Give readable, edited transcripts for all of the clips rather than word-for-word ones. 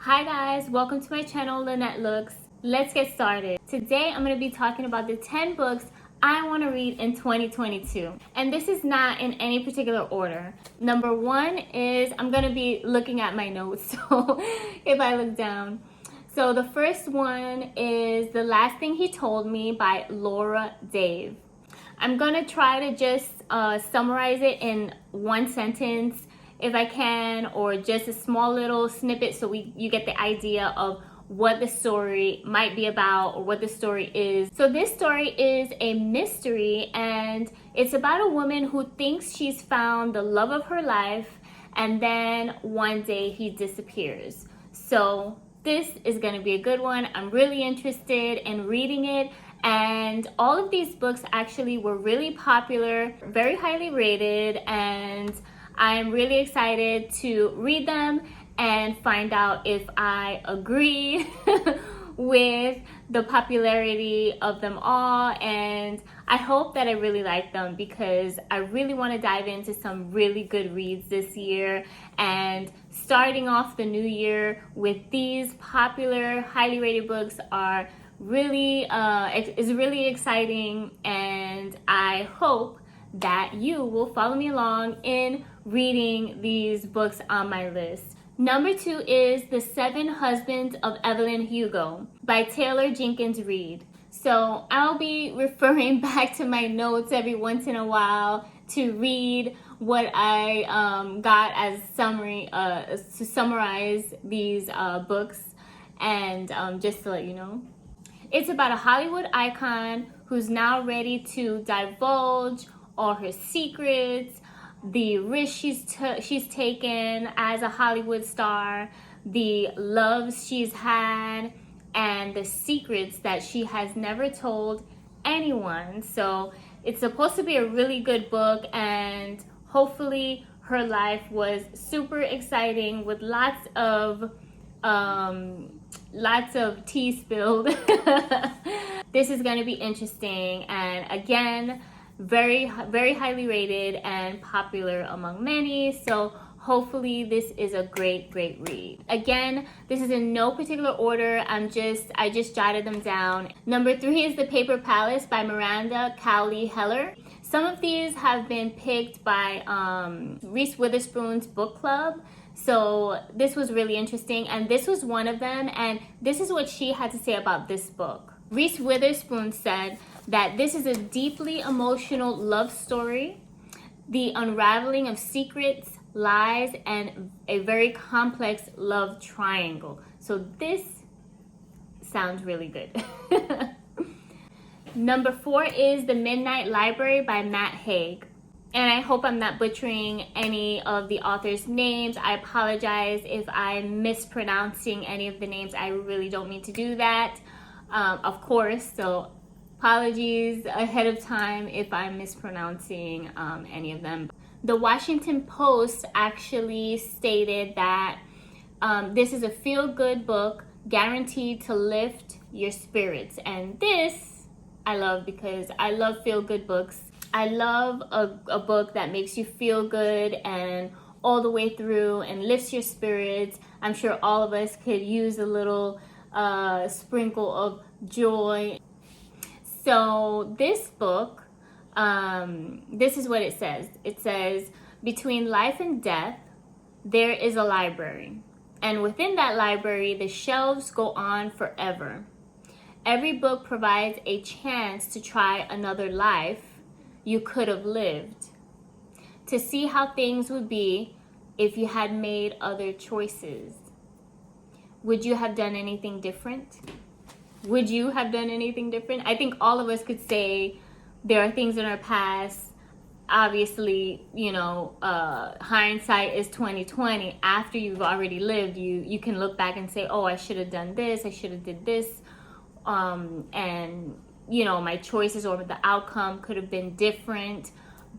Hi guys, welcome to my channel, Lenette Looks. Let's get started. Today I'm going to be talking about the 10 books I want to read in 2022. And this is not in any particular order. Number one is, I'm going to be looking at my notes, so if I look down. So the first one is The Last Thing He Told Me by Laura Dave. I'm going to try to just summarize it in one sentence if I can, or just a small little snippet so you get the idea of what the story might be about or what the story is. So this story is a mystery, and it's about a woman who thinks she's found the love of her life, and then one day he disappears. So this is going to be a good one. I'm really interested in reading it. And all of these books actually were really popular, very highly rated, and I'm really excited to read them and find out if I agree with the popularity of them all. And I hope that I really like them, because I really want to dive into some really good reads this year. And starting off the new year with these popular, highly rated books is really exciting, and I hope that you will follow me along in reading these books on my list. Number two is The Seven Husbands of Evelyn Hugo by Taylor Jenkins Reid. So I'll be referring back to my notes every once in a while to read what I got as summary to summarize these books, and just to let you know. It's about a Hollywood icon who's now ready to divulge all her secrets, the risk she's taken as a Hollywood star, the loves she's had, and the secrets that she has never told anyone. So it's supposed to be a really good book, and hopefully her life was super exciting with lots of tea spilled. This is going to be interesting, and again, very highly rated and popular among many. So hopefully this is a great read. Again, this is in no particular order. I just jotted them down. Number three is The Paper Palace by Miranda, Cowley, Helen. Some of these have been picked by Reese Witherspoon's book club. So this was really interesting, and this was one of them, and this is what she had to say about this book. Reese Witherspoon said that this is a deeply emotional love story, the unraveling of secrets, lies, and a very complex love triangle. So this sounds really good. Number four is The Midnight Library by Haig. And I hope I'm not butchering any of the author's names. I apologize if I'm mispronouncing any of the names. I really don't mean to do that, of course. So apologies ahead of time if I'm mispronouncing any of them. The Washington Post actually stated that this is a feel-good book guaranteed to lift your spirits. And this I love, because I love feel-good books. I love a book that makes you feel good and all the way through and lifts your spirits. I'm sure all of us could use a little sprinkle of joy. So this book, this is what it says. It says, between life and death, there is a library. And within that library, the shelves go on forever. Every book provides a chance to try another life you could have lived, to see how things would be if you had made other choices. Would you have done anything different? Would you have done anything different? I think all of us could say there are things in our past. Obviously, hindsight is 2020. After you've already lived, you can look back and say, oh, I should have done this, I should have did this, and my choices or the outcome could have been different.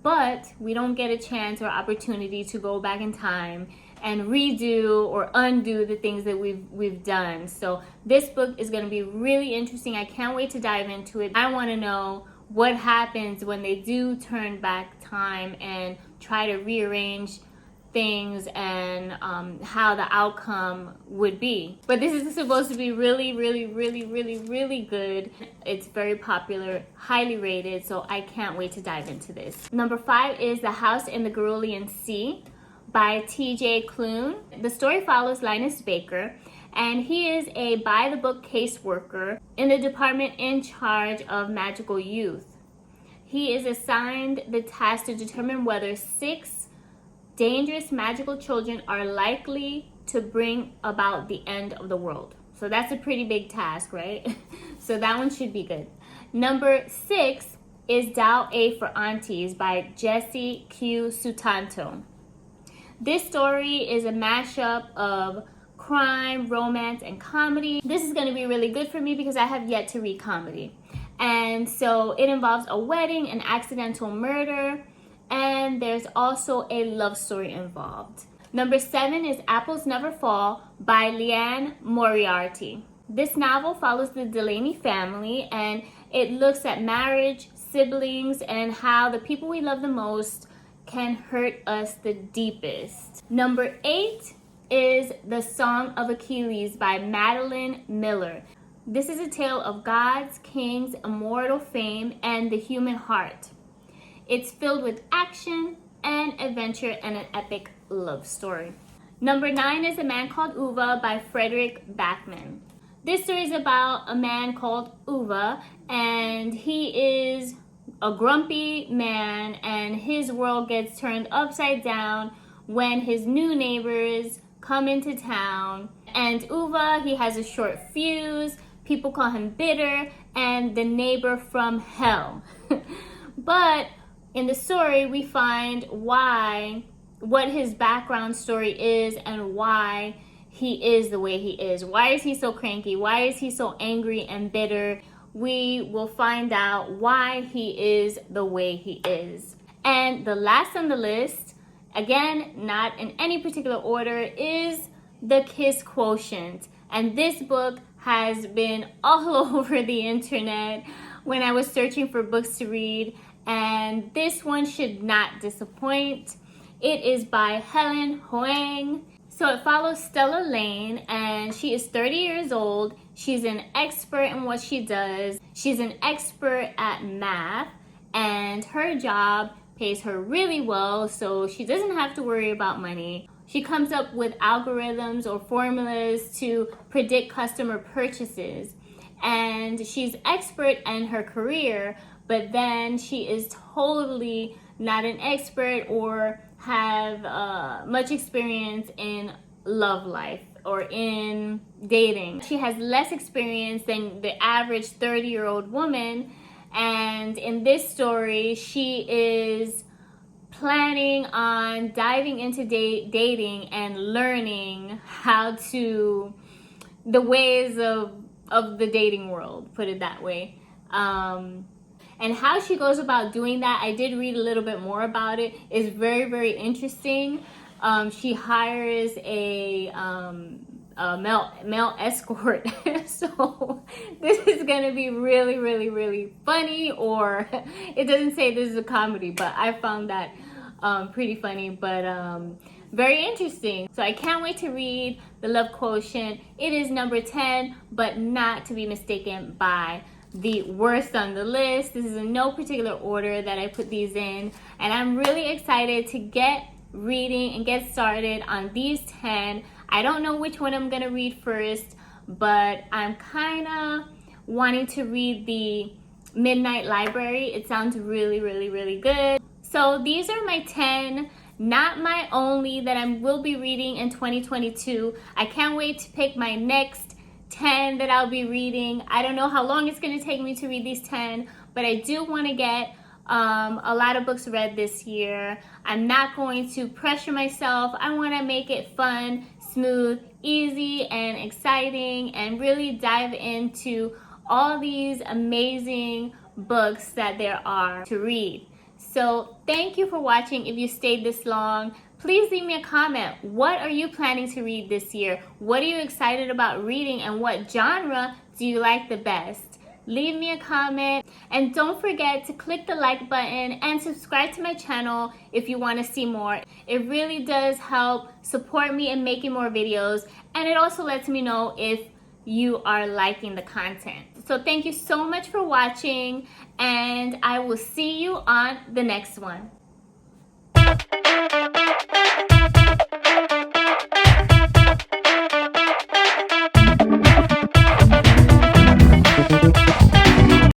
But we don't get a chance or opportunity to go back in time and redo or undo the things that we've done. So this book is going to be really interesting. I can't wait to dive into it. I want to know what happens when they do turn back time and try to rearrange things and how the outcome would be. But this is supposed to be really, really, really, really, really good. It's very popular, highly rated, so I can't wait to dive into this. Number 5 is The House in the Guerulian Sea by T.J. Klune. The story follows Linus Baker, and he is a by-the-book caseworker in the department in charge of magical youth. He is assigned the task to determine whether 6 dangerous magical children are likely to bring about the end of the world. So that's a pretty big task, right? So that one should be good. Number 6 is For Aunties by Jesse Q. Sutanto. This story is a mashup of crime, romance, and comedy. This is going to be really good for me because I have yet to read comedy. And so it involves a wedding, an accidental murder, and there's also a love story involved. Number 7 is Apples Never Fall by Liane Moriarty. This novel follows the Delaney family, and it looks at marriage, siblings, and how the people we love the most can hurt us the deepest. Number 8 is The Song of Achilles by Madeline Miller. This is a tale of gods, kings, immortal fame, and the human heart. It's filled with action and adventure and an epic love story. Number 9 is A Man Calleduva by Fredrik Backman. This story is about a man called Uva, and he is a grumpy man, and his world gets turned upside down when his new neighbors come into town. And Uva, he has a short fuse. People call him bitter and the neighbor from hell. But in the story, we find what his background story is and why he is the way he is. Why is he so cranky? Why is he so angry and bitter? We will find out why he is the way he is. And the last on the list, again, not in any particular order, is The Kiss Quotient. And this book has been all over the internet when I was searching for books to read. And this one should not disappoint. It is by Helen, Hoang. So it follows Stella Lane, and she is 30 years old. She's an expert in what she does. She's an expert at math, and her job pays her really well, so she doesn't have to worry about money. She comes up with algorithms or formulas to predict customer purchases. And she's expert in her career, but then she is totally not an expert or have much experience in love life or in dating. She has less experience than the average 30-year-old woman, and in this story she is planning on diving into dating and learning how to the ways of the dating world, put it that way. And how she goes about doing that, I did read a little bit more about it. It's very, very interesting. She hires a male escort. So this is gonna be really, really, really funny, or it doesn't say this is a comedy, but I found that pretty funny, but very interesting. So I can't wait to read The Love Quotient. It is number 10, but not to be mistaken by the worst on the list. This is in no particular order that I put these in, and I'm really excited to get reading and get started on these 10. I don't know which one I'm gonna read first, but I'm kind of wanting to read the Midnight Library. It sounds really, really, really good. So these are my 10, not my only, that I will be reading in 2022. I can't wait to pick my next 10 that I'll be reading. I don't know how long it's going to take me to read these 10, but I do want to get a lot of books read this year. I'm not going to pressure myself. I want to make it fun, smooth, easy, and exciting, and really dive into all these amazing books that there are to read. So thank you for watching. If you stayed this long, please leave me a comment. What are you planning to read this year? What are you excited about reading, and what genre do you like the best? leave me a comment, and don't forget to click the like button and subscribe to my channel if you want to see more. It really does help support me in making more videos, and it also lets me know if you are liking the content. So thank you so much for watching, and I will see you on the next one.